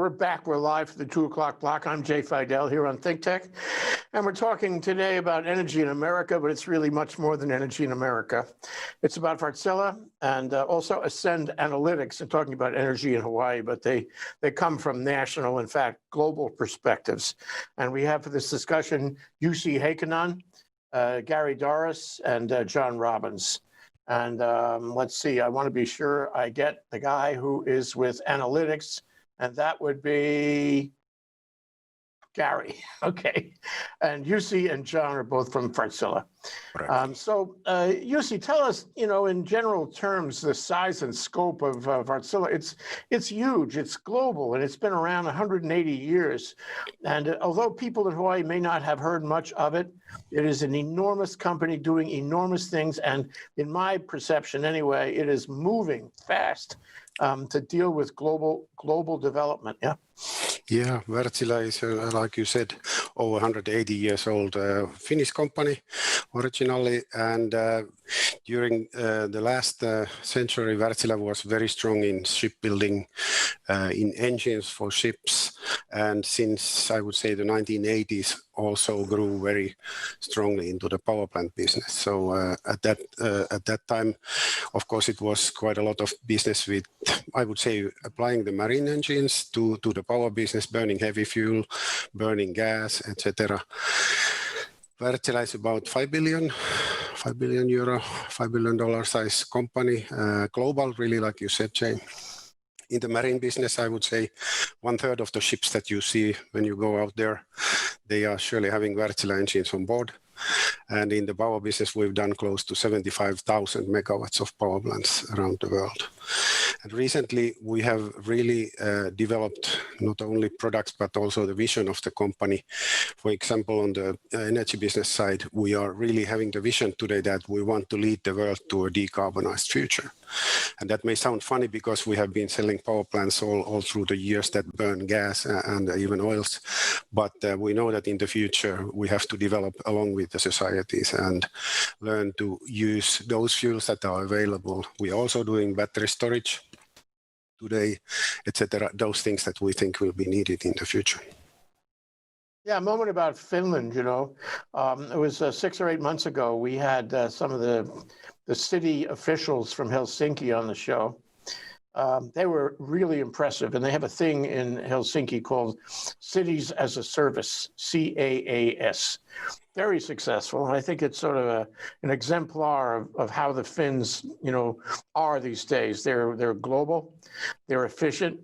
we're back. We're live for the 2 o'clock block. I'm Jay Fidel here on ThinkTech. And we're talking today about energy in America, but it's really much more than energy in America. It's about Wärtsilä and also Ascend Analytics and talking about energy in Hawaii, but they come from national, in fact, global perspectives. And we have for this discussion, Jussi Heikkinen, Gary Dorris, and John Robbins. And let's see, I want to be sure I get the guy who is with analytics, and that would be Gary. Okay. And Jussi and John are both from Wärtsilä. So Jussi, tell us, in general terms, the size and scope of Wärtsilä. It's huge, it's global, and it's been around 180 years. And although people in Hawaii may not have heard much of it, it is an enormous company doing enormous things. And in my perception anyway, it is moving fast to deal with global development. Yeah. Yeah, Wärtsilä is, like you said, over 180 years old Finnish company originally, and during the last century, Wärtsilä was very strong in shipbuilding, in engines for ships, and since I would say the 1980s, also grew very strongly into the power plant business. So at that time, of course, it was quite a lot of business with, I would say, applying the marine engines to the power business, burning heavy fuel, burning gas, etc. Wärtsilä is about $5 billion $5 billion size company, global, really, like you said, Jay. In the marine business, I would say 1/3 of the ships that you see when you go out there, they are surely having Wärtsilä engines on board. And in the power business, we've done close to 75,000 megawatts of power plants around the world. And recently, we have really developed not only products, but also the vision of the company. For example, on the energy business side, we are really having the vision today that we want to lead the world to a decarbonized future. And that may sound funny because we have been selling power plants all through the years that burn gas and even oils. But we know that in the future, we have to develop along with the societies and learn to use those fuels that are available. We are also doing battery storage today, etc. Those things that we think will be needed in the future. Yeah, a moment about Finland, it was 6 or 8 months ago, we had some of the city officials from Helsinki on the show. They were really impressive, and they have a thing in Helsinki called Cities as a Service, CAAS. Very successful. And I think it's sort of an exemplar of how the Finns, are these days. They're global, they're efficient,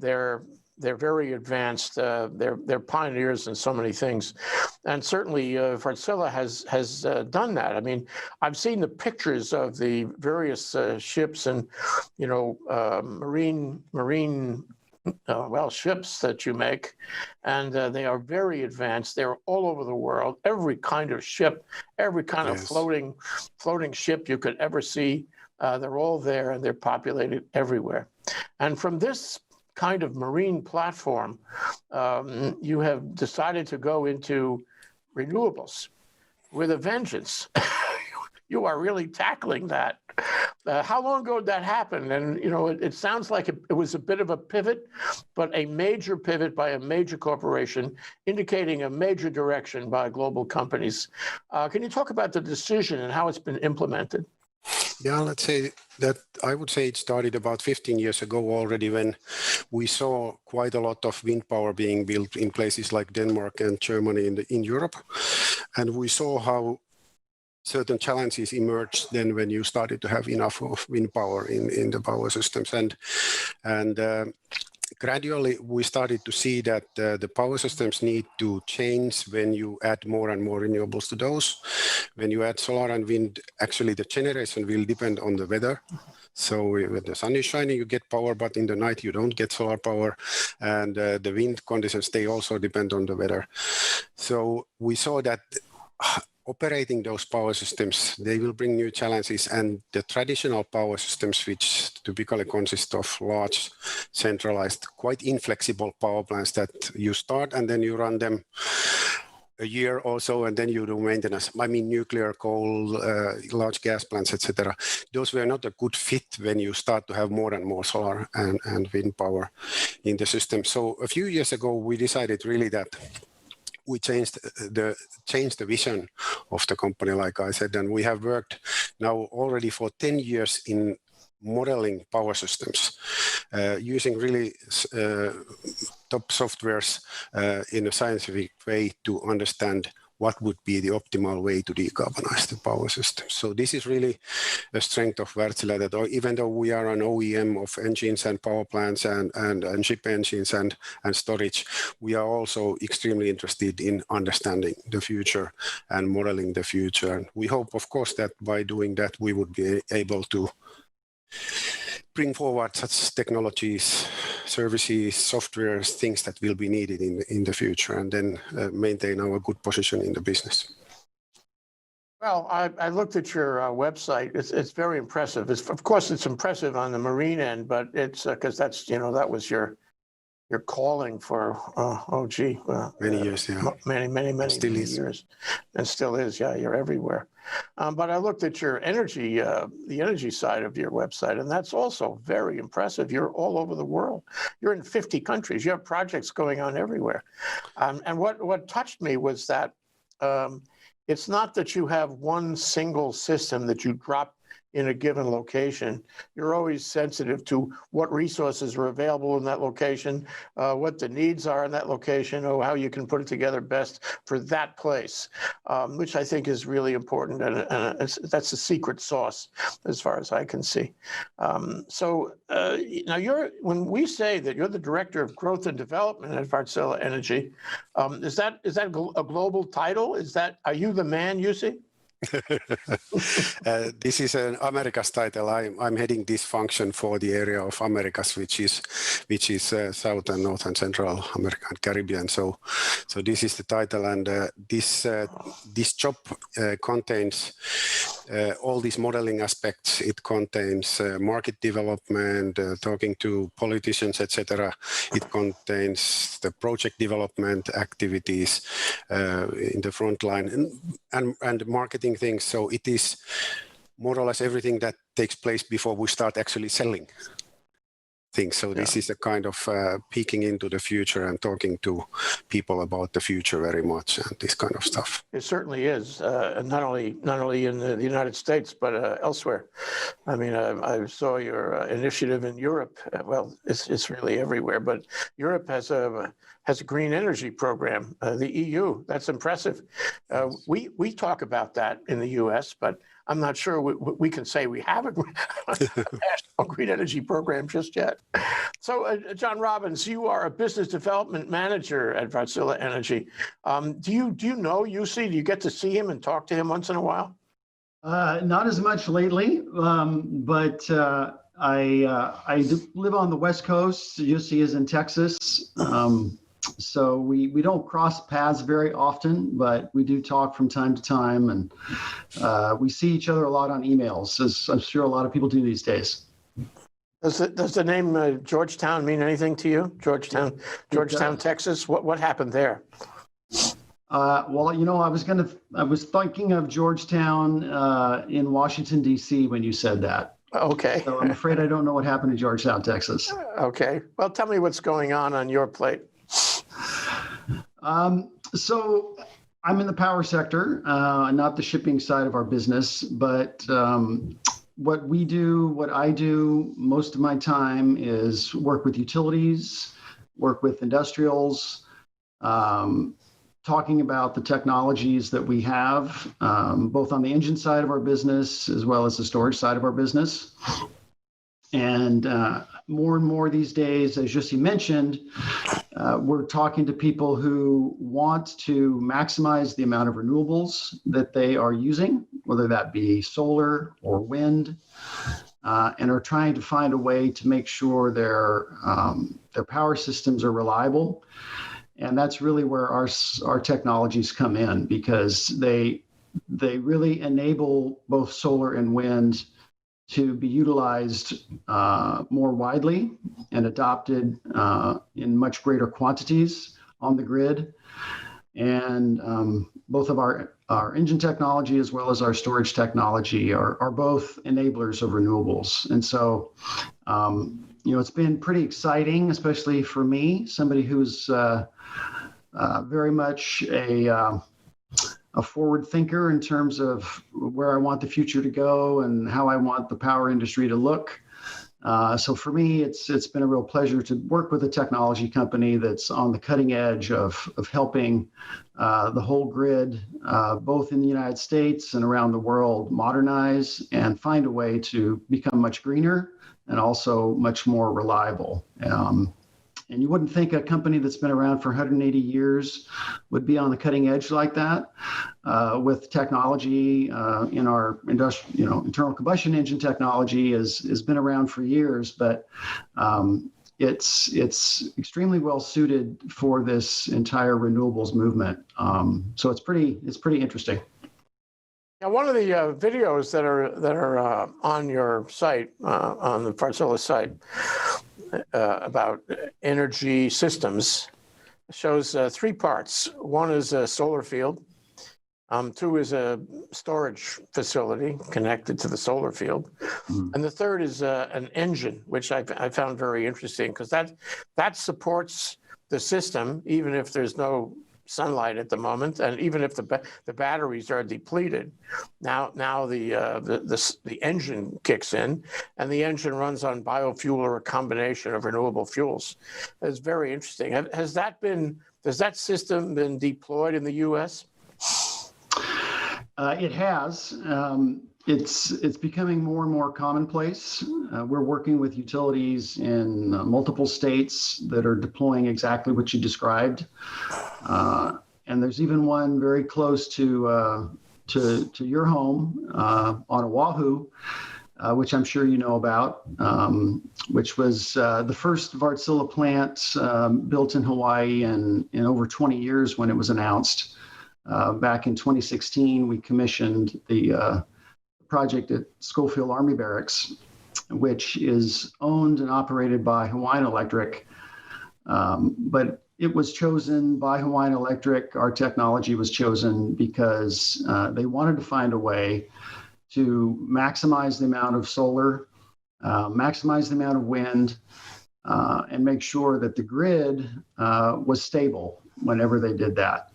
they're very advanced. They're pioneers in so many things, and certainly Wärtsilä has done that. I mean, I've seen the pictures of the various ships and marine ships that you make, and they are very advanced. They're all over the world. Every kind of ship, every kind of floating ship you could ever see, they're all there, and they're populated everywhere. And from this kind of marine platform, you have decided to go into renewables with a vengeance. You are really tackling that. How long ago did that happen? And it sounds like it was a bit of a pivot, but a major pivot by a major corporation, indicating a major direction by global companies. Can you talk about the decision and how it's been implemented? Yeah, let's say that I would say it started about 15 years ago already, when we saw quite a lot of wind power being built in places like Denmark and Germany in Europe. And we saw how certain challenges emerged then when you started to have enough of wind power in the power systems. And gradually, we started to see that the power systems need to change when you add more and more renewables to those. When you add solar and wind, actually the generation will depend on the weather. So when the sun is shining, you get power, but in the night you don't get solar power. And the wind conditions, they also depend on the weather. So we saw that operating those power systems, they will bring new challenges, and the traditional power systems, which typically consist of large, centralized, quite inflexible power plants that you start and then you run them a year or so, and then you do maintenance. I mean, nuclear, coal, large gas plants, etc. Those were not a good fit when you start to have more and more solar and wind power in the system. So a few years ago, we decided really that we changed the vision of the company, like I said, and we have worked now already for 10 years in modeling power systems using really top softwares in a scientific way to understand what would be the optimal way to decarbonize the power system. So this is really a strength of Wärtsilä, that even though we are an OEM of engines and power plants and ship engines and storage, we are also extremely interested in understanding the future and modeling the future. And we hope, of course, that by doing that, we would be able to bring forward such technologies, services, softwares, things that will be needed in the future, and then maintain our good position in the business. Well, I looked at your website. It's very impressive. Of course, it's impressive on the marine end, but it's because that's, that was your calling for, many years, yeah. Many Still is. years. And still is, yeah, you're everywhere. But I looked at your energy, the energy side of your website, and that's also very impressive. You're all over the world. You're in 50 countries. You have projects going on everywhere. And what touched me was that it's not that you have one single system that you drop in a given location. You're always sensitive to what resources are available in that location, what the needs are in that location, or how you can put it together best for that place, which I think is really important. And that's the secret sauce, as far as I can see. So now when we say that you're the Director of Growth and Development at Wärtsilä Energy, is that a global title? Are you the man, Jussi? This is an Americas title. I'm heading this function for the area of Americas, which is South and North and Central America and Caribbean. So this is the title, and this job contains all these modeling aspects. It contains market development, talking to politicians, etc. It contains the project development activities in the front line and marketing things. So it is more or less everything that takes place before we start actually selling things. So this is a kind of peeking into the future and talking to people about the future very much, and this kind of stuff. It certainly is, not only in the United States, but elsewhere. I mean, I saw your initiative in Europe. Well, it's really everywhere, but Europe has a green energy program. The EU, that's impressive. We talk about that in the U.S., but I'm not sure we can say we have a national green energy program just yet. So, John Robbins, you are a business development manager at Wärtsilä Energy. Do you know Jussi? Do you get to see him and talk to him once in a while? Not as much lately, but I live on the West Coast. Jussi is in Texas. So we don't cross paths very often, but we do talk from time to time, and we see each other a lot on emails, as I'm sure a lot of people do these days. Does the name Georgetown mean anything to you? Georgetown, Texas. What happened there? Well, I was thinking of Georgetown in Washington, D.C. when you said that. Okay. So I'm afraid I don't know what happened in Georgetown, Texas. Okay. Well, tell me what's going on your plate. So I'm in the power sector, not the shipping side of our business, but what I do most of my time is work with utilities, work with industrials, talking about the technologies that we have, both on the engine side of our business as well as the storage side of our business. And more and more these days, as Jussi mentioned, we're talking to people who want to maximize the amount of renewables that they are using, whether that be solar or wind, and are trying to find a way to make sure their power systems are reliable. And that's really where our technologies come in, because they really enable both solar and wind to be utilized more widely and adopted in much greater quantities on the grid. And both of our engine technology as well as our storage technology are both enablers of renewables. And so, it's been pretty exciting, especially for me, somebody who's very much a forward thinker in terms of where I want the future to go and how I want the power industry to look. So for me, it's been a real pleasure to work with a technology company that's on the cutting edge of helping the whole grid, both in the United States and around the world, modernize and find a way to become much greener and also much more reliable. And you wouldn't think a company that's been around for 180 years would be on the cutting edge like that. With technology in our internal combustion engine technology has been around for years, but it's extremely well suited for this entire renewables movement. So it's pretty interesting. Now, one of the videos that are on your site, on the Wärtsilä site, about energy systems, shows 3 parts. One is a solar field. 2 is a storage facility connected to the solar field. And the 3rd is an engine, which I found very interesting because that supports the system, even if there's no sunlight at the moment, and even if the batteries are depleted. Now the engine kicks in, and the engine runs on biofuel or a combination of renewable fuels. It's very interesting. Has that system been deployed in the U.S.? It has. It's becoming more and more commonplace. We're working with utilities in multiple states that are deploying exactly what you described, and there's even one very close to your home on Oahu, which I'm sure you know about, which was the first Wärtsilä plant built in Hawaii in over 20 years when it was announced. Back in 2016, we commissioned the project at Schofield Army Barracks, which is owned and operated by Hawaiian Electric. But it was chosen by Hawaiian Electric. Our technology was chosen because they wanted to find a way to maximize the amount of solar, maximize the amount of wind, and make sure that the grid was stable whenever they did that.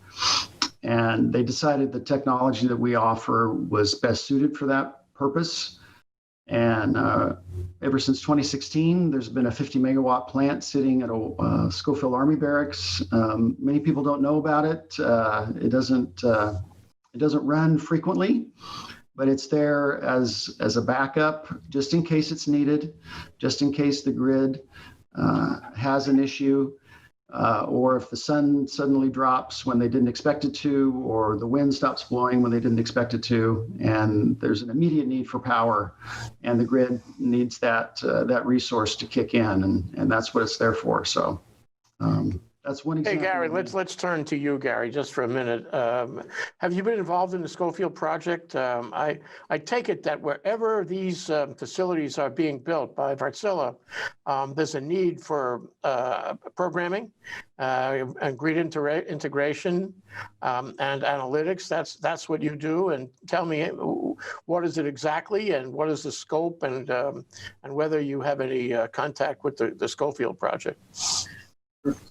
And they decided the technology that we offer was best suited for that purpose. And ever since 2016, there's been a 50 megawatt plant sitting at a Schofield Army Barracks. Many people don't know about it. It doesn't run frequently, but it's there as a backup, just in case it's needed, just in case the grid has an issue. Or if the sun suddenly drops when they didn't expect it to, or the wind stops blowing when they didn't expect it to, and there's an immediate need for power, and the grid needs that resource to kick in, and that's what it's there for. So that's one example. Hey, Gary, let's turn to you, Gary, just for a minute. Have you been involved in the Schofield project? I take it that wherever these facilities are being built by Wärtsilä, there's a need for programming and grid integration and analytics. That's what you do. And tell me, what is it exactly, and what is the scope, and whether you have any contact with the Schofield project?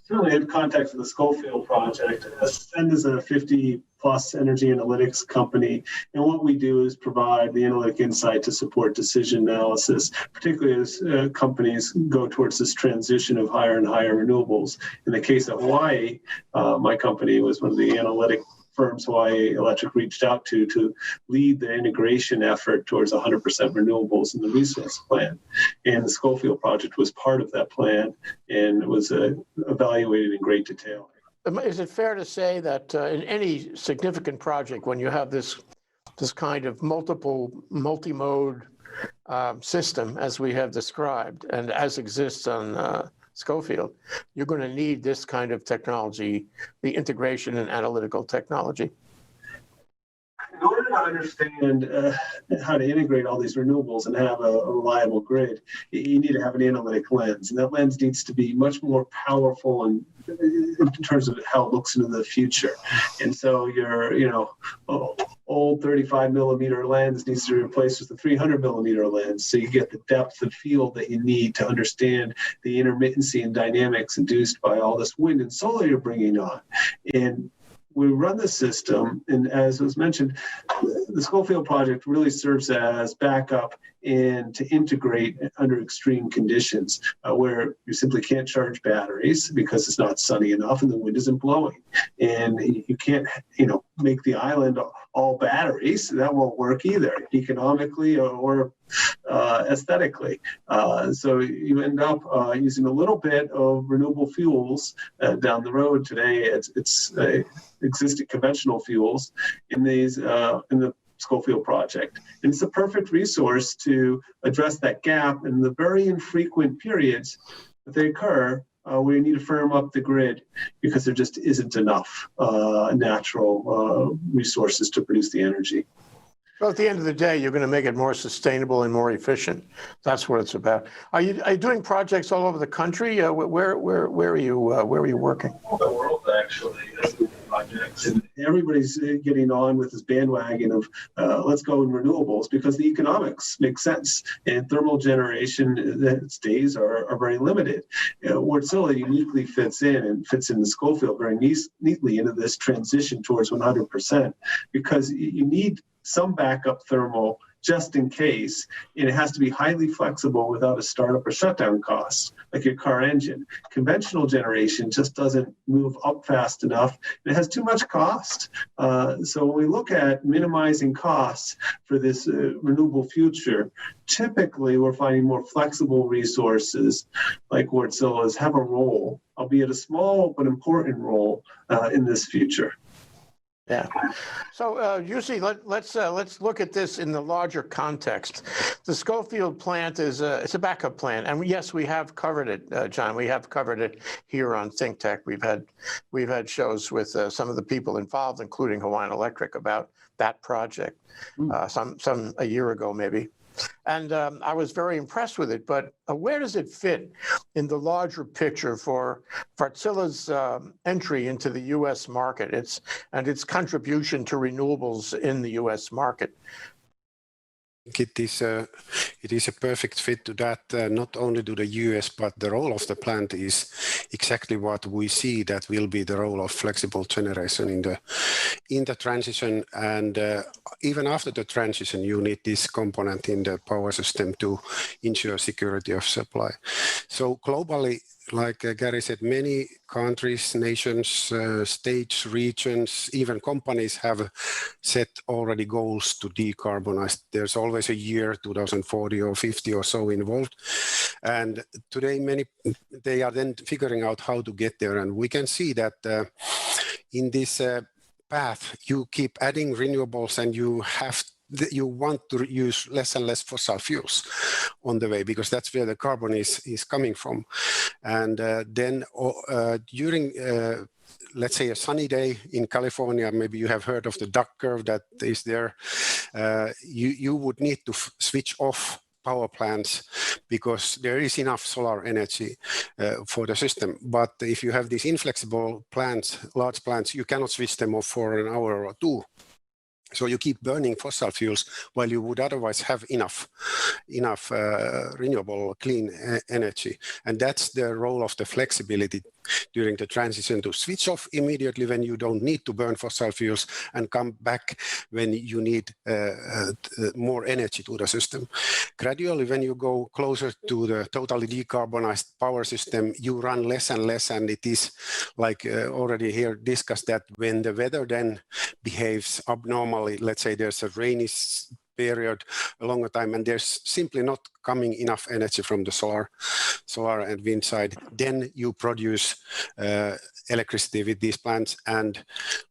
Certainly in context of the Schofield project, Ascend is a 50-plus energy analytics company, and what we do is provide the analytic insight to support decision analysis, particularly as companies go towards this transition of higher and higher renewables. In the case of Hawaii, my company was one of the analytic firms Hawaii Electric reached out to lead the integration effort towards 100% renewables in the resource plan. And the Schofield project was part of that plan and was evaluated in great detail. Is it fair to say that in any significant project, when you have this kind of multi-mode system, as we have described, and as exists on Schofield, you're going to need this kind of technology, the integration and analytical technology? In order to understand how to integrate all these renewables and have a reliable grid, you need to have an analytic lens, and that lens needs to be much more powerful and in terms of how it looks into the future. And so your, old 35 millimeter lens needs to be replaced with a 300 millimeter lens, so you get the depth of field that you need to understand the intermittency and dynamics induced by all this wind and solar you're bringing on. And we run the system, and as was mentioned, the Schofield project really serves as backup and to integrate under extreme conditions where you simply can't charge batteries because it's not sunny enough and the wind isn't blowing. And you can't, make the island all batteries. That won't work either, economically or aesthetically. So you end up using a little bit of renewable fuels down the road. Today, it's existing conventional fuels in these in the Schofield project. And it's a perfect resource to address that gap in the very infrequent periods that they occur where you need to firm up the grid because there just isn't enough natural resources to produce the energy. Well, at the end of the day, you're going to make it more sustainable and more efficient. That's what it's about. Are you doing projects all over the country? Where are you working? All the world, actually. Projects. And everybody's getting on with this bandwagon of let's go in renewables because the economics make sense and thermal generation its days are very limited. Wärtsilä uniquely fits in the Schofield very neatly into this transition towards 100% because you need some backup thermal just in case, and it has to be highly flexible without a startup or shutdown costs, like your car engine. Conventional generation just doesn't move up fast enough. It has too much cost. So when we look at minimizing costs for this renewable future, typically we're finding more flexible resources like Wärtsilä's have a role, albeit a small but important role in this future. Yeah. So, Jussi, let's look at this in the larger context. The Schofield plant it's a backup plant, and yes, we have covered it, John. We have covered it here on ThinkTech. We've had shows with some of the people involved, including Hawaiian Electric, about that project. Some a year ago, maybe. And I was very impressed with it, but where does it fit in the larger picture for Wärtsilä's entry into the U.S. market, and its contribution to renewables in the U.S. market? It is a perfect fit to that. Not only to the US, but the role of the plant is exactly what we see that will be the role of flexible generation in the transition. And even after the transition, you need this component in the power system to ensure security of supply. So globally, like Gary said, many countries, nations, states, regions, even companies have set already goals to decarbonize. There's always a year, 2040 or 50 or so involved. And today, they are then figuring out how to get there. And we can see that in this path, you keep adding renewables and you want to use less and less fossil fuels on the way, because that's where the carbon is coming from. And then during, let's say, a sunny day in California, maybe you have heard of the duck curve that is there, you would need to switch off power plants because there is enough solar energy for the system. But if you have these inflexible plants, large plants, you cannot switch them off for an hour or two. So you keep burning fossil fuels while you would otherwise have enough renewable clean energy. And that's the role of the flexibility during the transition, to switch off immediately when you don't need to burn fossil fuels and come back when you need more energy to the system. Gradually, when you go closer to the totally decarbonized power system, you run less and less, and it is like already here discussed that when the weather then behaves abnormally, let's say there's a rainy period a longer time and there's simply not coming enough energy from the solar and wind side, then you produce electricity with these plants. And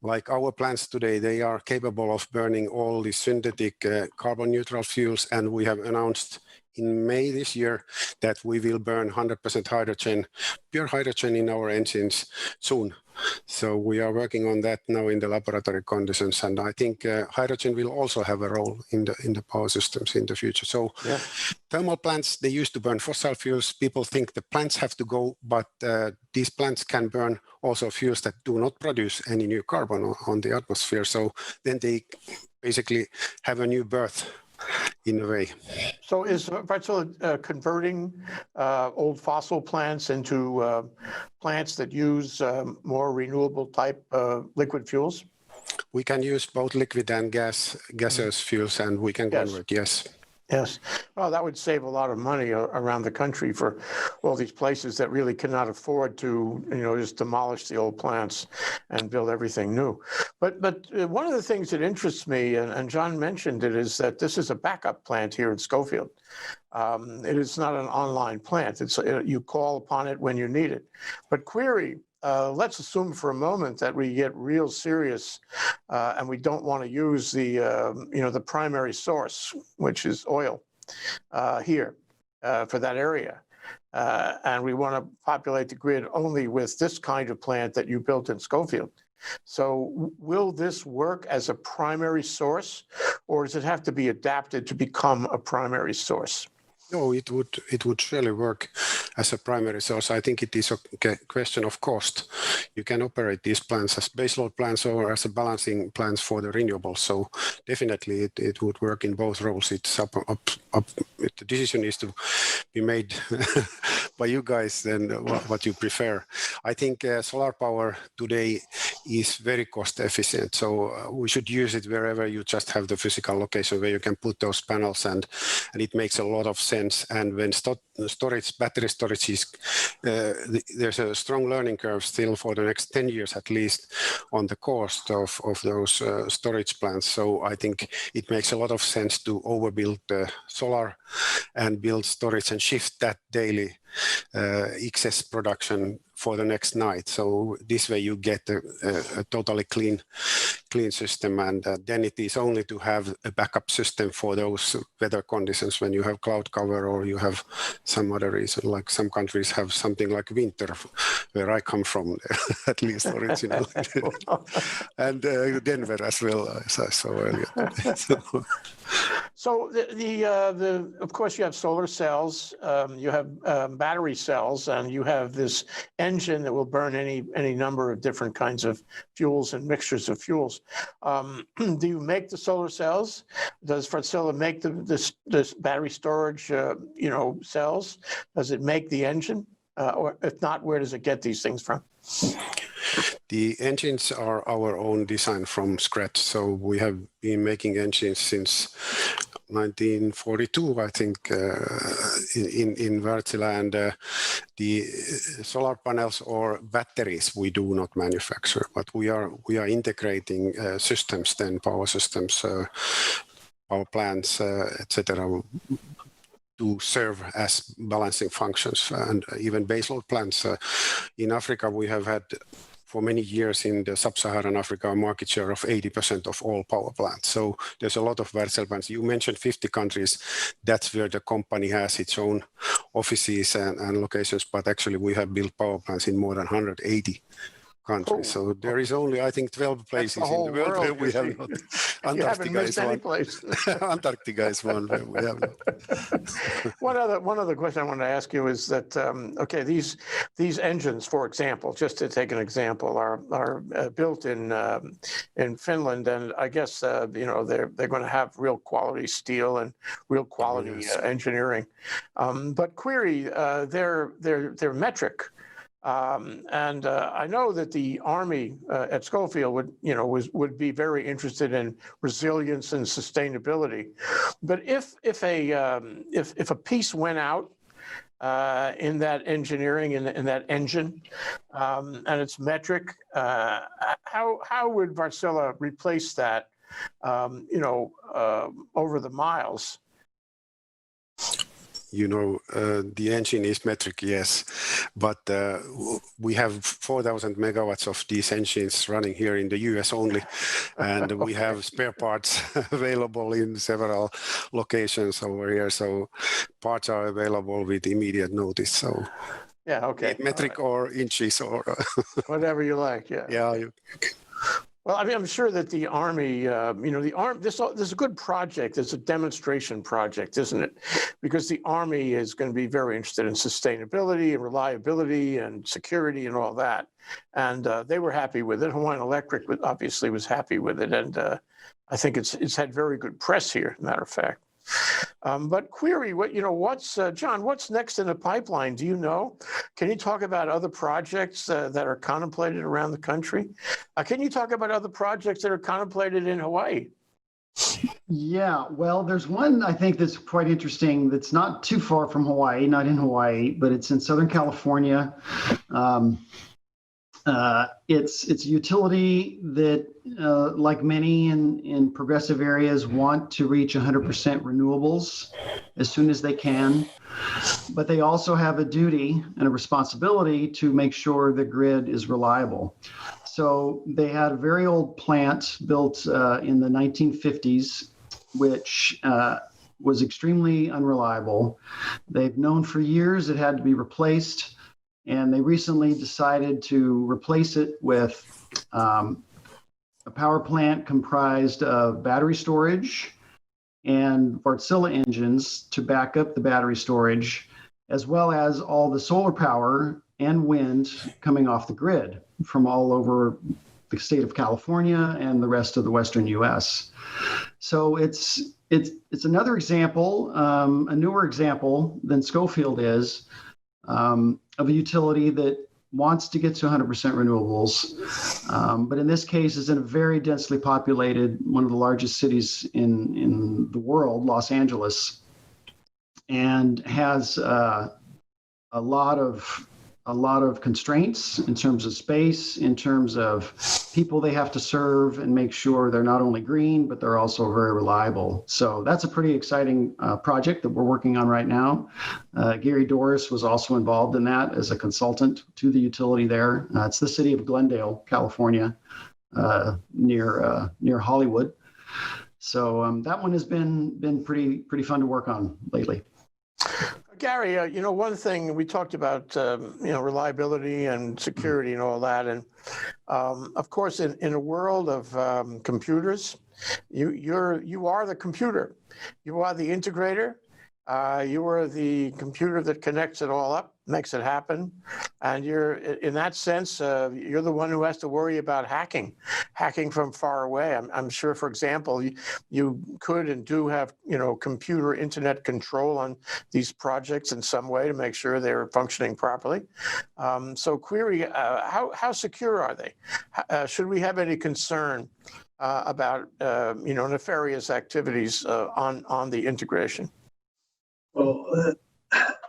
like our plants today, they are capable of burning all the synthetic carbon neutral fuels, and we have announced in May this year that we will burn 100% hydrogen, pure hydrogen in our engines soon. So we are working on that now in the laboratory conditions, and I think hydrogen will also have a role in the power systems in the future. So thermal plants, they used to burn fossil fuels. People think the plants have to go, but these plants can burn also fuels that do not produce any new carbon on the atmosphere. So then they basically have a new birth in a way. So is Wärtsilä converting old fossil plants into plants that use more renewable type liquid fuels? We can use both liquid and gaseous fuels, and we can convert, yes. Yes. Well, that would save a lot of money around the country for all these places that really cannot afford to, just demolish the old plants and build everything new. But one of the things that interests me, and John mentioned it, is that this is a backup plant here in Schofield. It is not an online plant. It's you call upon it when you need it. But query, let's assume for a moment that we get real serious and we don't want to use the primary source, which is oil here for that area. And we want to populate the grid only with this kind of plant that you built in Schofield. So will this work as a primary source, or does it have to be adapted to become a primary source? No, it would surely work as a primary source. I think it is a question of cost. You can operate these plants as baseload plants or as a balancing plants for the renewables. So definitely it would work in both roles. It's up. The decision is to be made by you guys, then what you prefer. I think solar power today is very cost efficient. So we should use it wherever you just have the physical location where you can put those panels, and it makes a lot of sense. And when battery storage is, there's a strong learning curve still for the next 10 years at least on the cost of those storage plants. So I think it makes a lot of sense to overbuild the solar and build storage and shift that daily excess production for the next night. So this way you get a totally clean system, and then it is only to have a backup system for those weather conditions when you have cloud cover or you have some other reason, like some countries have something like winter, where I come from, at least originally, and Denver as well, as I saw earlier. So of course you have solar cells, you have battery cells, and you have this engine that will burn any number of different kinds of fuels and mixtures of fuels. Do you make the solar cells? Does Wärtsilä make this battery storage cells? Does it make the engine? Or if not, where does it get these things from? The engines are our own design from scratch. So we have been making engines since 1942, I think, in Wärtsilä, and the solar panels or batteries we do not manufacture, but we are integrating systems, then power systems, power plants, etc., to serve as balancing functions, and even baseload plants. In Africa, we have had for many years in the sub-Saharan Africa a market share of 80% of all power plants. So there's a lot of Wärtsilä plants. You mentioned 50 countries. That's where the company has its own offices and locations, but actually we have built power plants in more than 180 countries. So there is only, I think, 12 places in the world where we have not. Antarctica is one. Antarctica is one where we have not. One other question I want to ask you is that okay, these engines, for example, just to take an example, are built in Finland, and I guess they're going to have real quality steel and real quality engineering. But query, they're metric. And I know that the Army at Schofield would be very interested in resilience and sustainability. But if a piece went out in that engineering, in that engine, and it's metric, how would Wärtsilä replace that over the miles? the engine is metric, yes, but we have 4,000 megawatts of these engines running here in the US only, and we have spare parts available in several locations over here. So parts are available with immediate notice. So yeah, okay, metric or inches or whatever you like. Yeah. yeah. Well, I mean, I'm sure that the Army, this is a good project. It's a demonstration project, isn't it? Because the Army is going to be very interested in sustainability and reliability and security and all that. And they were happy with it. Hawaiian Electric obviously was happy with it. And I think it's had very good press here, as a matter of fact. But query, John, what's next in the pipeline? Do you know? Can you talk about other projects that are contemplated around the country? Can you talk about other projects that are contemplated in Hawaii? Yeah, well, there's one I think that's quite interesting that's not too far from Hawaii, not in Hawaii, but it's in Southern California. It's a utility that, like many in progressive areas, want to reach 100% renewables as soon as they can. But they also have a duty and a responsibility to make sure the grid is reliable. So they had a very old plant built in the 1950s, which was extremely unreliable. They've known for years it had to be replaced. And they recently decided to replace it with a power plant comprised of battery storage and Wärtsilä engines to back up the battery storage, as well as all the solar power and wind coming off the grid from all over the state of California and the rest of the Western US. So it's another example, a newer example than Schofield is, of a utility that wants to get to 100% renewables, but in this case is in a very densely populated, one of the largest cities in the world, Los Angeles, and has a lot of constraints in terms of space, in terms of people they have to serve and make sure they're not only green, but they're also very reliable. So that's a pretty exciting project that we're working on right now. Gary Dorris was also involved in that as a consultant to the utility there. It's the city of Glendale, California, near Hollywood. So that one has been pretty fun to work on lately. Gary, one thing we talked about, reliability and security and all that. And of course, in a world of computers, you are the computer. You are the integrator. You are the computer that connects it all up, makes it happen. And you're, in that sense, you're the one who has to worry about hacking from far away. I'm sure, for example, you could and do have, computer internet control on these projects in some way to make sure they're functioning properly. So query, how secure are they? Should we have any concern about, nefarious activities on the integration? Well,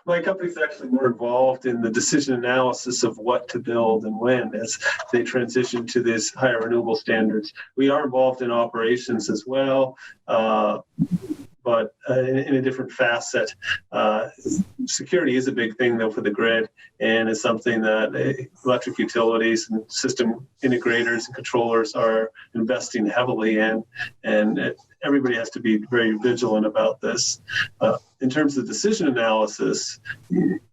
my company's actually more involved in the decision analysis of what to build and when as they transition to these higher renewable standards. We are involved in operations as well, but in a different facet. Security is a big thing, though, for the grid, and it's something that electric utilities and system integrators and controllers are investing heavily in, and everybody has to be very vigilant about this. In terms of decision analysis,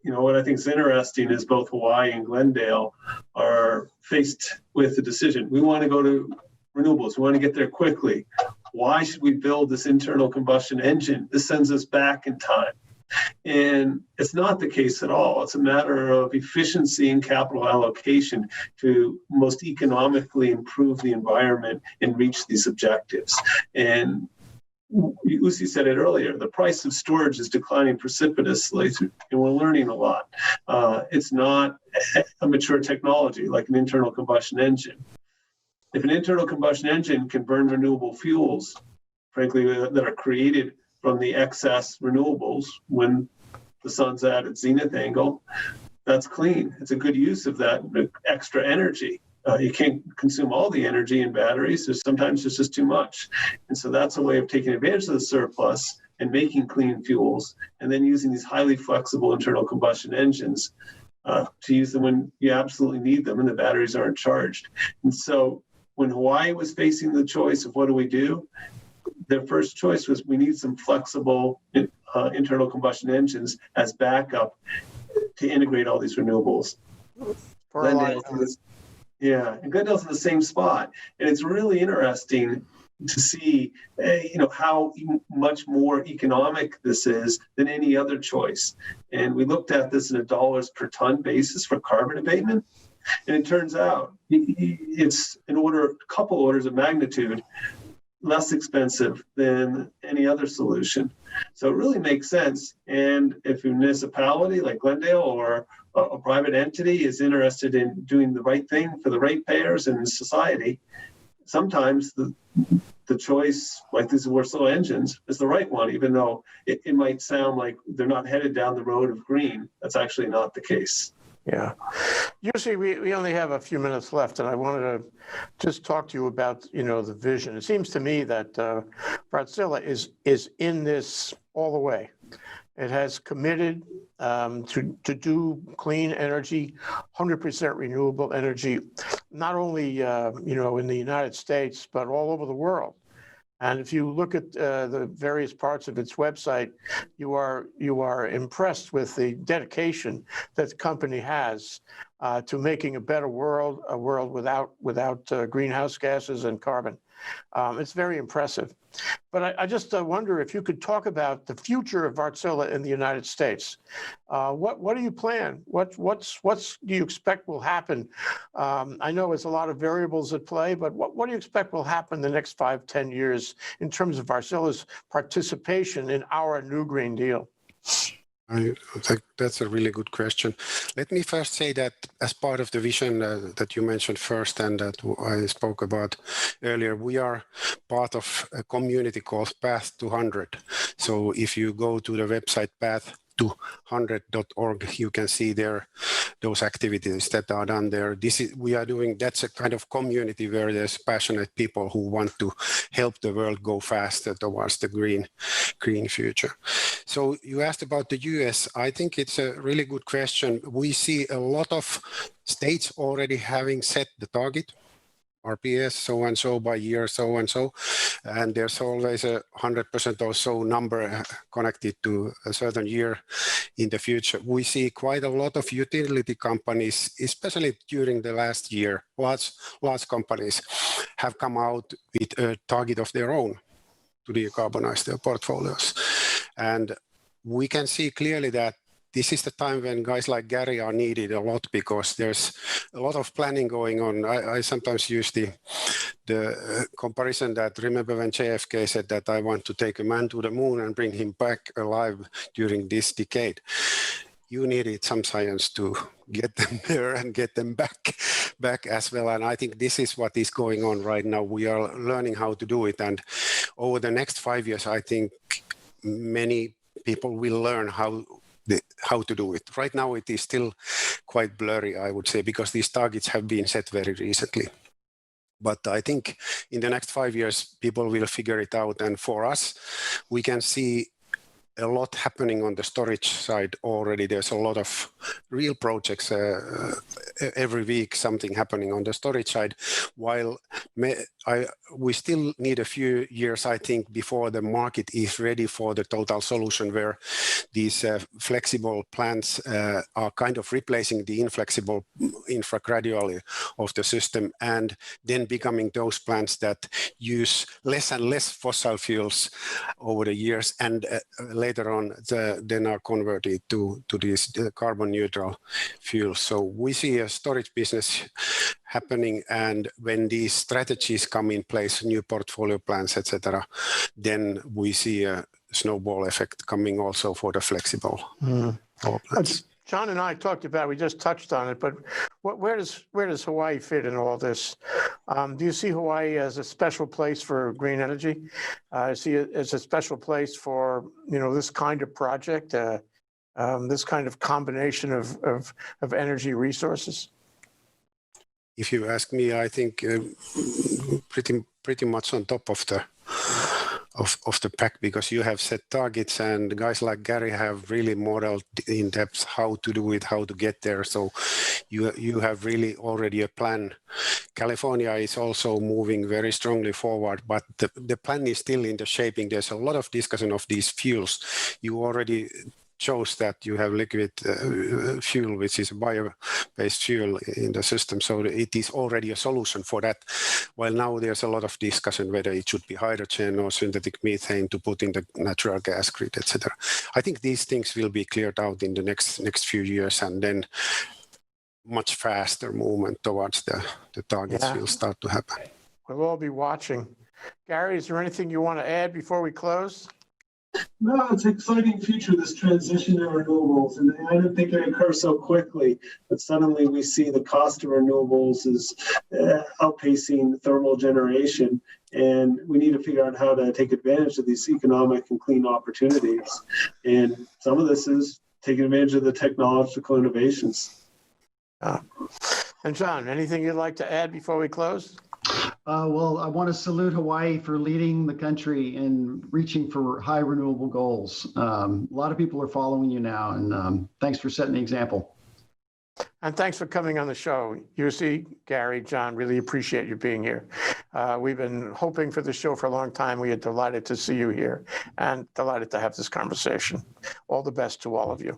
what I think is interesting is both Hawaii and Glendale are faced with the decision. We want to go to renewables. We want to get there quickly. Why should we build this internal combustion engine? This sends us back in time. And it's not the case at all. It's a matter of efficiency and capital allocation to most economically improve the environment and reach these objectives. And Jussi said it earlier, the price of storage is declining precipitously, and we're learning a lot. It's not a mature technology like an internal combustion engine. If an internal combustion engine can burn renewable fuels, frankly, that are created from the excess renewables when the sun's at its zenith angle, that's clean. It's a good use of that extra energy. You can't consume all the energy in batteries. Sometimes it's just too much. And so that's a way of taking advantage of the surplus and making clean fuels, and then using these highly flexible internal combustion engines to use them when you absolutely need them and the batteries aren't charged. And so when Hawaii was facing the choice of what do we do, their first choice was we need some flexible internal combustion engines as backup to integrate all these renewables. Glendale's in the same spot. And it's really interesting to see how much more economic this is than any other choice. And we looked at this in a dollars per ton basis for carbon abatement. And it turns out it's a couple orders of magnitude less expensive than any other solution. So it really makes sense. And if a municipality like Glendale or a private entity is interested in doing the right thing for the ratepayers and society, sometimes the choice, like these Wärtsilä engines, is the right one, even though it might sound like they're not headed down the road of green. That's actually not the case. Yeah. Jussi, we only have a few minutes left, and I wanted to just talk to you about, the vision. It seems to me that Wärtsilä is in this all the way. It has committed to do clean energy, 100% renewable energy, not only, in the United States, but all over the world. And if you look at the various parts of its website, you are impressed with the dedication that the company has to making a better world, a world without greenhouse gases and carbon. It's very impressive. But I just wonder if you could talk about the future of Wärtsilä in the United States. What do you plan? What do you expect will happen? I know it's a lot of variables at play, but what do you expect will happen in the next 5-10 years in terms of Wärtsilä's participation in our new Green Deal? I think that's a really good question. Let me first say that as part of the vision that you mentioned first and that I spoke about earlier, we are part of a community called Path to 100. So if you go to the website path200.org, you can see there those activities that are done there. That's a kind of community where there's passionate people who want to help the world go faster towards the green future. So you asked about the US. I think it's a really good question. We see a lot of states already having set the target, RPS, so and so by year, so and so. And there's always a 100% or so number connected to a certain year in the future. We see quite a lot of utility companies, especially during the last year, large companies have come out with a target of their own to decarbonize their portfolios. And we can see clearly that this is the time when guys like Gary are needed a lot because there's a lot of planning going on. I sometimes use the comparison that, remember when JFK said that I want to take a man to the moon and bring him back alive during this decade. You needed some science to get them there and get them back as well. And I think this is what is going on right now. We are learning how to do it. And over the next 5 years, I think many people will learn how to do it. Right now, it is still quite blurry, I would say, because these targets have been set very recently. But I think in the next 5 years, people will figure it out. And for us, we can see a lot happening on the storage side already. There's a lot of real projects every week, something happening on the storage side, while we still need a few years, I think, before the market is ready for the total solution where these flexible plants are kind of replacing the inflexible infra gradually of the system and then becoming those plants that use less and less fossil fuels over the years and later on then are converted to these carbon neutral fuels. So we see a storage business happening, and when these strategies come in place, new portfolio plans, etc., then we see a snowball effect coming also for the flexible power plants. John and I talked about, we just touched on it, but where does Hawaii fit in all this? Do you see Hawaii as a special place for green energy? See it as a special place for this kind of project, this kind of combination of energy resources? If you ask me, I think pretty much on top of of the pack, because you have set targets, and guys like Gary have really modeled in depth how to do it, how to get there. So you have really already a plan. California is also moving very strongly forward, but the plan is still in the shaping. There's a lot of discussion of these fuels. You already chose that you have liquid fuel, which is a bio-based fuel in the system. So it is already a solution for that. While now there's a lot of discussion whether it should be hydrogen or synthetic methane to put in the natural gas grid, etc. I think these things will be cleared out in the next few years, and then much faster movement towards the targets will start to happen. We'll all be watching. Gary, is there anything you want to add before we close? No, it's an exciting future, this transition to renewables. And I didn't think it would occur so quickly, but suddenly we see the cost of renewables is outpacing thermal generation. And we need to figure out how to take advantage of these economic and clean opportunities. And some of this is taking advantage of the technological innovations. And John, anything you'd like to add before we close? Well, I want to salute Hawaii for leading the country in reaching for high renewable goals. A lot of people are following you now, and thanks for setting the example. And thanks for coming on the show. Jussi, Gary, John, really appreciate you being here. We've been hoping for the show for a long time. We are delighted to see you here and delighted to have this conversation. All the best to all of you.